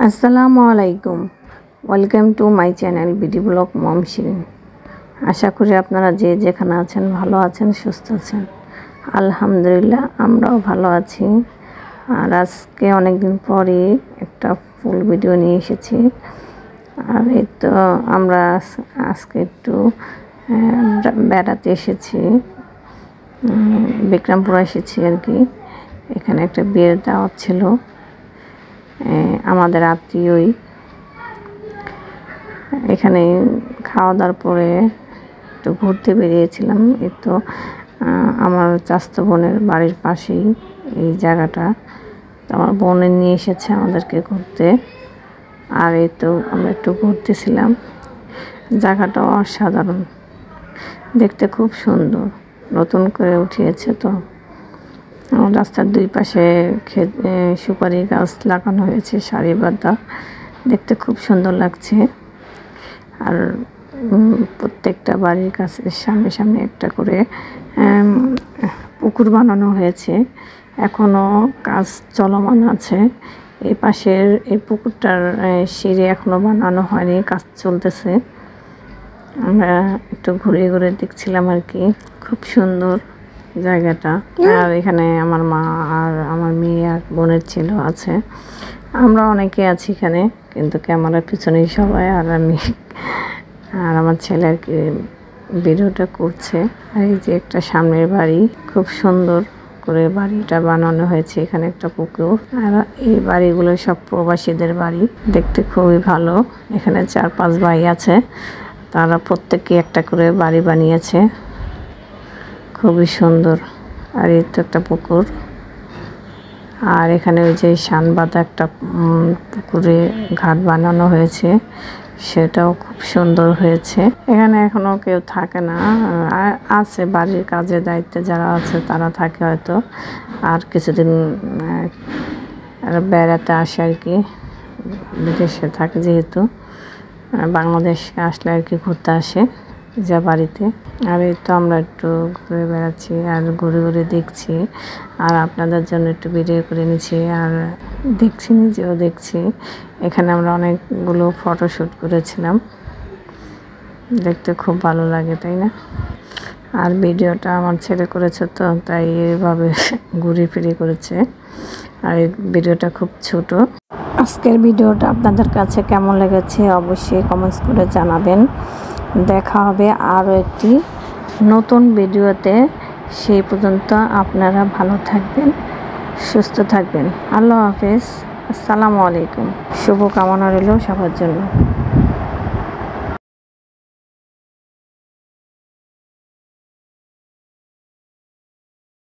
আসসালামু আলাইকুম। Welcome to my channel BD blog Mom Shirin. আশা করি আপনারা যে যেখানে আছেন ভালো আছেন, সুস্থ আছেন। আলহামদুলিল্লাহ আমরাও ভালো আছি। আর আজকে অনেক দিন পরে একটা ফুল ভিডিও নিয়ে এসেছি। আর এই তো আমরা আজকে একটু বেড়াতে এসেছি, বিক্রমপুর এসেছি আর কি। এখানে একটা বিয়ের দাওয়াত ছিল, আমাদের আত্মীয়ই। এখানে খাওয়া দাওয়ার পরে একটু ঘুরতে বেরিয়েছিলাম। এই তো আমার চাচাতো বোনের বাড়ির পাশেই এই জায়গাটা। আমার বোনের নিয়ে এসেছে আমাদেরকে ঘুরতে। আর এই তো আমরা একটু ঘুরতেছিলাম। জায়গাটা অসাধারণ, দেখতে খুব সুন্দর, নতুন করে উঠিয়েছে। তো রাস্তার দুই পাশে সুপারি গাছ লাগানো হয়েছে সারিবদ্ধ, দেখতে খুব সুন্দর লাগছে। আর প্রত্যেকটা বাড়ির কাছে সামনে সামনে একটা করে পুকুর বানানো হয়েছে, এখনও কাজ চলমান আছে। এই পাশের এই পুকুরটার সিঁড়ি এখনও বানানো হয়নি, কাজ চলতেছে। আমরা একটু ঘুরে ঘুরে দেখছিলাম আর কি, খুব সুন্দর জায়গাটা। আর এখানে আমার মা আর আমার মেয়ে আর বোনের ছেলে আছে, আমরা অনেকে আছি এখানে, কিন্তু ক্যামেরার পিছনেই সবাই। আর আমি আর আমার ছেলে আর কি ভিডিওটা করছে। আর এই যে একটা সামনের বাড়ি, খুব সুন্দর করে বাড়িটা বানানো হয়েছে। এখানে একটা পুকুর। আর এই বাড়িগুলো সব প্রবাসীদের বাড়ি, দেখতে খুবই ভালো। এখানে 4-5 ভাই আছে, তারা প্রত্যেকে একটা করে বাড়ি বানিয়েছে, খুবই সুন্দর। আর এই তো একটা পুকুর। আর এখানে ওই যে শানবাঁধা একটা পুকুরে ঘাট বানানো হয়েছে, সেটাও খুব সুন্দর হয়েছে। এখানে এখনো কেউ থাকে না, আছে বাড়ির কাজে দায়িত্বে যারা আছে তারা থাকে হয়তো। আর কিছুদিন বেড়াতে আসে আর কি, বিদেশে থাকে যেহেতু, বাংলাদেশে আসলে আর কি ঘুরতে আসে যা বাড়িতে। আর এই তো আমরা একটু ঘুরে বেড়াচ্ছি আর ঘুরে ঘুরে দেখছি, আর আপনাদের জন্য একটু ভিডিও করে নিচ্ছি আর দেখছি, নিজেও দেখছি। এখানে আমরা অনেকগুলো ফটোশ্যুট করেছিলাম, দেখতে খুব ভালো লাগে, তাই না? আর ভিডিওটা আমার ছেলে করেছে, তো তাই এভাবে ঘুরে ফিরে করেছে। আর এই ভিডিওটা খুব ছোট। আজকের ভিডিওটা আপনাদের কাছে কেমন লেগেছে অবশ্যই কমেন্টস করে জানাবেন। দেখা হবে আরও একটি নতুন ভিডিওতে। সেই পর্যন্ত আপনারা ভালো থাকবেন, সুস্থ থাকবেন। আল্লাহ হাফেজ। আসসালামু আলাইকুম। শুভকামনা রইল সবার জন্য।